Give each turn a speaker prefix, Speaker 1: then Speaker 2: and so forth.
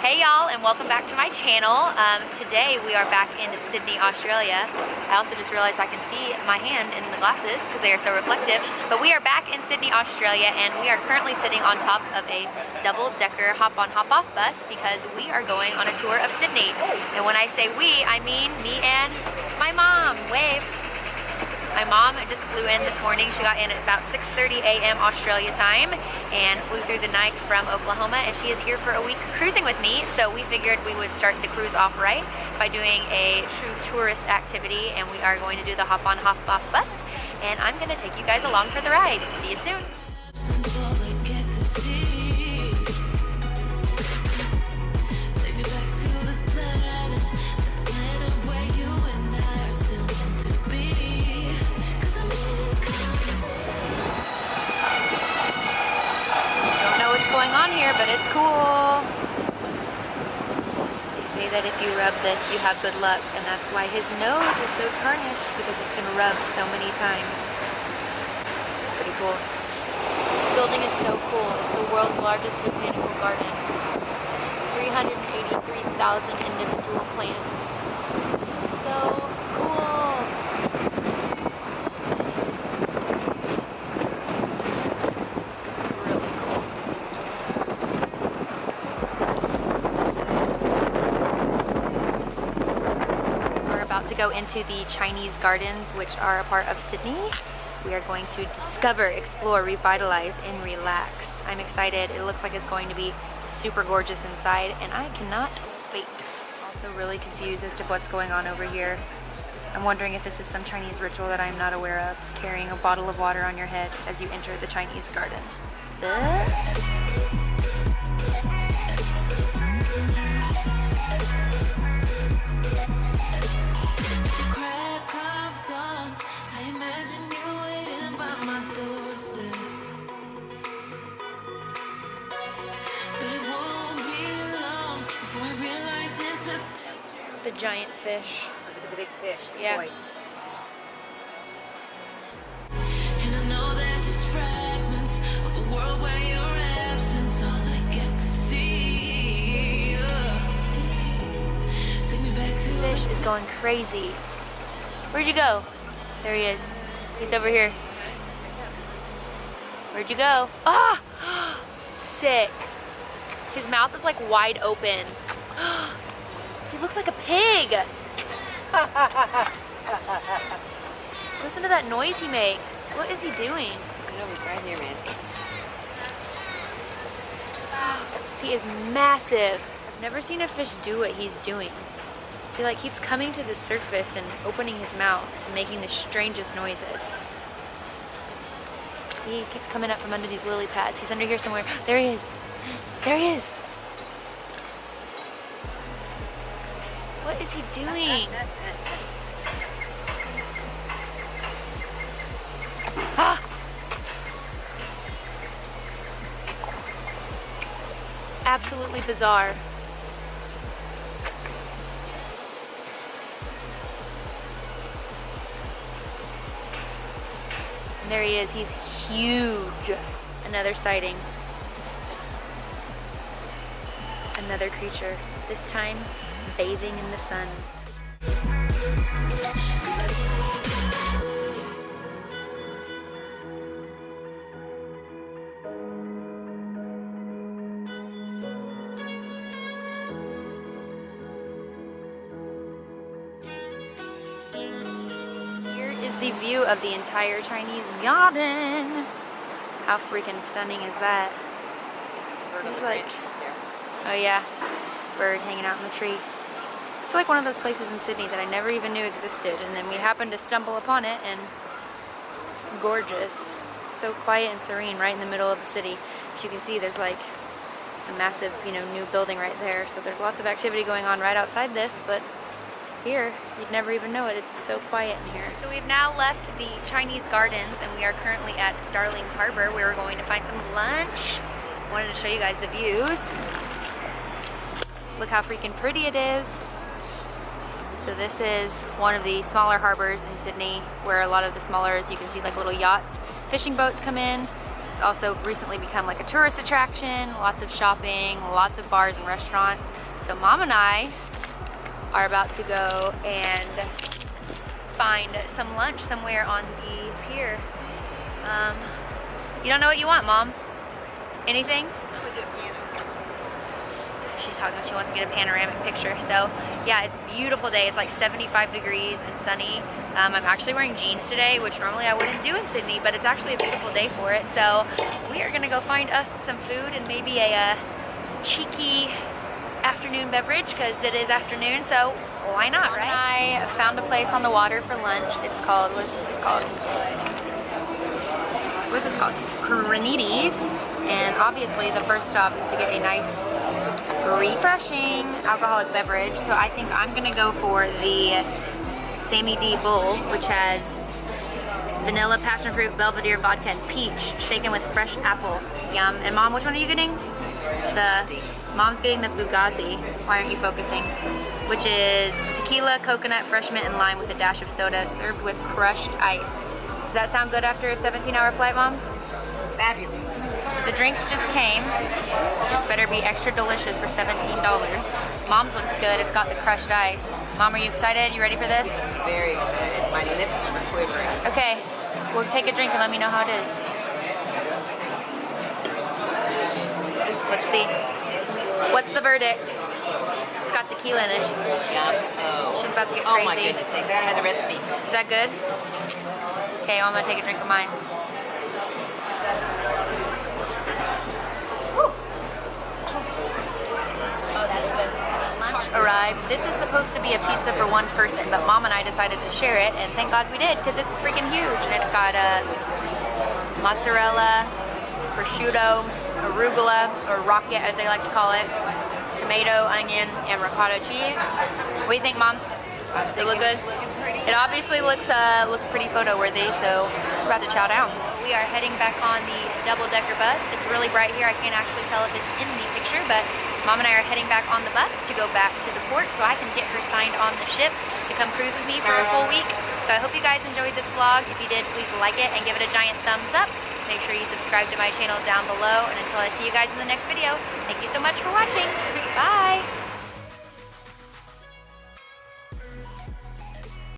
Speaker 1: Hey y'all, and welcome back to my channel. Today we are back in Sydney, Australia. I also just realized I can see my hand in the glasses because they are so reflective. But we are back in Sydney, Australia, and we are currently sitting on top of a double-decker hop-on, hop-off bus because we are going on a tour of Sydney. And when I say we, I mean me and my mom. Wave. My mom just flew in this morning. She got in at about 6:30 a.m. Australia time and flew through the night from Oklahoma, and she is here for a week cruising with me. So we figured we would start the cruise off right by doing a true tourist activity, and we are going to do the hop-on, hop-off bus, and I'm going to take you guys along for the ride. See you soon. Going on here, but it's cool. They say that if you rub this, you have good luck, and that's why his nose is so tarnished, because it's been rubbed so many times. Pretty cool. This building is so cool. It's the world's largest botanical garden. 383,000 individual plants. So cool. To go into the Chinese gardens, which are a part of Sydney. We are going to discover, explore, revitalize, and relax. I'm excited. It looks like it's going to be super gorgeous inside, and I cannot wait. Also really confused as to what's going on over here. I'm wondering if this is some Chinese ritual that I'm not aware of, carrying a bottle of water on your head as you enter the Chinese garden. The giant fish.
Speaker 2: Look at the big fish.
Speaker 1: Yeah.
Speaker 2: Boy.
Speaker 3: And I know they're just fragments of a world where your absence all I get to see. Take me back to
Speaker 1: the fish is going crazy. Where'd you go? There he is. He's over here. Where'd you go? Ah! Sick. His mouth is like wide open. He looks like a pig. Listen to that noise he makes. What is he doing?
Speaker 2: I know, he's right here, man.
Speaker 1: He is massive. I've never seen a fish do what he's doing. He like keeps coming to the surface and opening his mouth and making the strangest noises. See, he keeps coming up from under these lily pads. He's under here somewhere. There he is. There he is. What is he doing? Ah! Absolutely bizarre. And there he is. He's huge. Another sighting. Another creature. This time bathing in the sun. Here is the view of the entire Chinese garden. How freaking stunning is that? This is like, oh yeah, bird hanging out in the tree. It's like one of those places in Sydney that I never even knew existed, and then we happened to stumble upon it, and it's gorgeous. So quiet and serene right in the middle of the city. As you can see, there's like a massive, new building right there, so there's lots of activity going on right outside this, but here, you'd never even know it. It's so quiet in here. So we've now left the Chinese gardens, and we are currently at Darling Harbor, where we're going to find some lunch. I wanted to show you guys the views. Look how freaking pretty it is. So this is one of the smaller harbors in Sydney, where a lot of the smaller, as you can see, like little yachts, fishing boats come in. It's also recently become like a tourist attraction, lots of shopping, lots of bars and restaurants. So Mom and I are about to go and find some lunch somewhere on the pier. You don't know what you want, Mom? Anything? She's talking, she wants to get a panoramic picture. So yeah, it's a beautiful day. It's like 75 degrees and sunny. I'm actually wearing jeans today, which normally I wouldn't do in Sydney, but it's actually a beautiful day for it. So we are gonna go find us some food and maybe a cheeky afternoon beverage, because it is afternoon, so why not, right? I found a place on the water for lunch. It's called, what is this called? What is this called? Cranides. And obviously the first stop is to get a nice refreshing alcoholic beverage. So I think I'm gonna go for the Sammy D Bowl, which has vanilla, passion fruit, belvedere, vodka, and peach, shaken with fresh apple. Yum. And Mom, which one are you getting? Mom's getting the Fugazi. Why aren't you focusing? Which is tequila, coconut, fresh mint, and lime with a dash of soda, served with crushed ice. Does that sound good after a 17-hour flight, Mom?
Speaker 2: Fabulous.
Speaker 1: So the drinks just came. This better be extra delicious for $17. Mom's looks good. It's got the crushed ice. Mom, are you excited? You ready for this?
Speaker 2: Very excited. My lips are quivering.
Speaker 1: Okay. Well, take a drink and let me know how it is. Let's see. What's the verdict? It's got tequila in it. She's about to get crazy.
Speaker 2: Oh my goodness sakes, I gotta have the recipe.
Speaker 1: Is that good? Okay, well, I'm gonna take a drink of mine. Woo. Oh, that's good. Lunch arrived. This is supposed to be a pizza for one person, but Mom and I decided to share it, and thank God we did, because it's freaking huge. And it's got mozzarella, prosciutto, arugula, or rocket as they like to call it, tomato, onion, and ricotta cheese. What do you think, Mom? Does it look good? It obviously looks pretty photo worthy, so we're about to chow down. We are heading back on the double-decker bus. It's really bright here. I can't actually tell if it's in the picture, but Mom and I are heading back on the bus to go back to the port so I can get her signed on the ship to come cruise with me for a full week. So I hope you guys enjoyed this vlog. If you did, please like it and give it a giant thumbs up. Make sure you subscribe to my channel down below. And until I see you guys in the next video, thank you so much for watching. Bye!